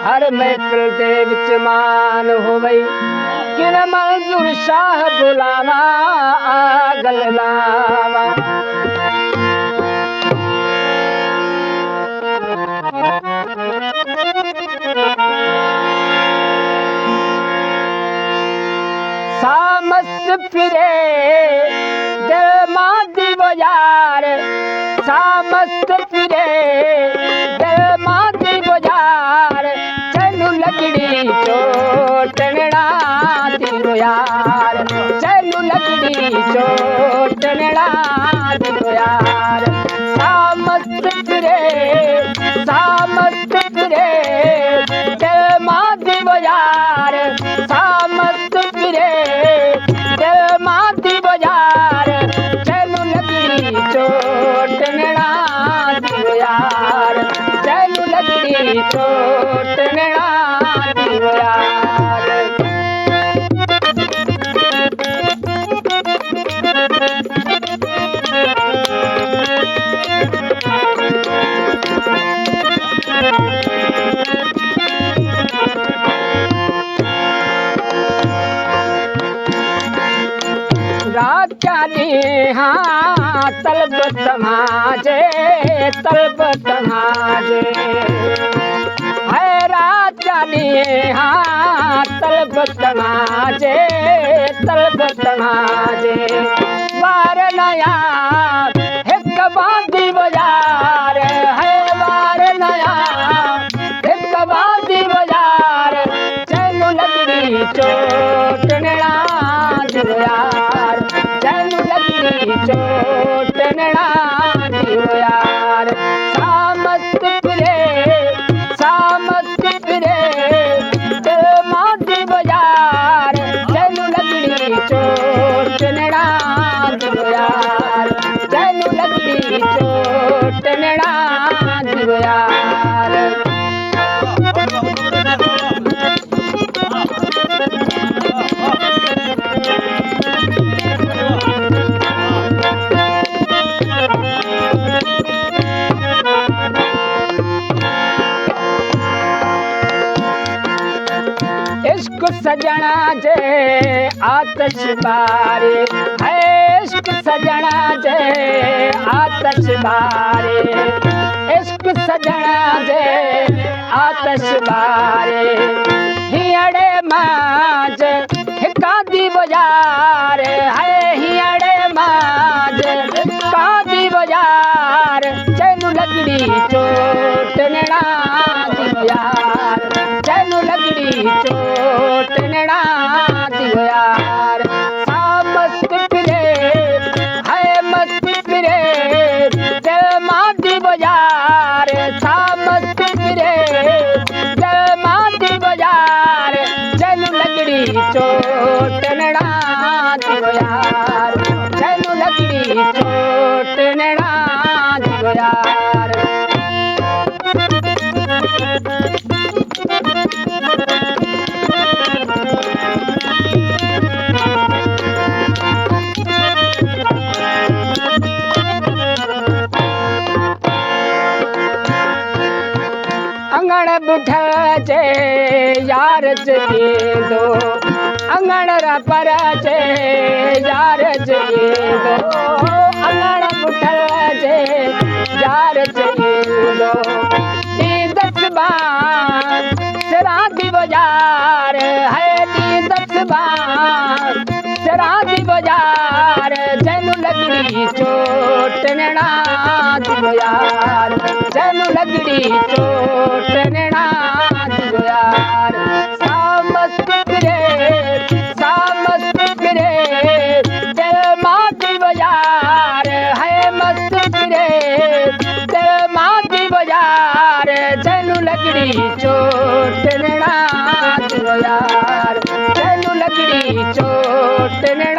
हर महफिल दे विच मान होवई किन मंजूर शाह बुलावा आगल लावा सामस्त फिरे दिल मादी बाजार सामस्त फिरे दिल मादी बाजार चलू लकड़ी चोटनड़ा दिलो यार चलू लकड़ी चोटनड़ा दिलो यार सामस्त फिरे दिल मादी बाजार सामस्त फिरे दिल मादी बाजार चलू लकड़ी चोटनड़ा दिलो यार चलू लकड़ी चोटनड़ा दिलो यार राजा ने हाँ तलब समाजे है राजा ने हाँ तलब समाजे वार नया एक बांधी बाजार है वार नया एक बांधी बाजार चलू लकड़ी चोटनड़ा दिलो यार चलू लकड़ी चोटनड़ा दिलो यार सामस्त फिरे दिल मादी बाजार चलू लकड़ी चोटनड़ा दिलो यार चलू लकड़ी चोटनड़ा दिलो यार इश्क सजना जे आतश बारे है इश्क सजना जे आतश बारे इश्क सजना जे आतश बारे हियड़े माज हिकादी बाजार है हियड़े माज हिकादी बाजार चलू लकड़ी चोटनड़ा दिलो यार चलू लकड़ी चोटनड़ा दिलो यार सामस्त फिरे है मस्त फिरे दिल मादी बाजार सामस्त फिरे दिल मादी बाजार चलू लकड़ी चोटनड़ा दिलो यार चलू लकड़ी चोटनड़ा दिलो यार अंगण बुठल जे यार जे दो अंगण पर जे यार जे दो अंगण बुठल जे यार जे दो दस बार शराबी बाजार है दस बार शराबी बाजार चलू लकड़ी चोटनड़ा दिलो यार चलू लकड़ी चोटनड़ा दिलो यार सामस्त फिरे लगड़ी चोट नैना दियो यार, तेनू लगड़ी चोट नैना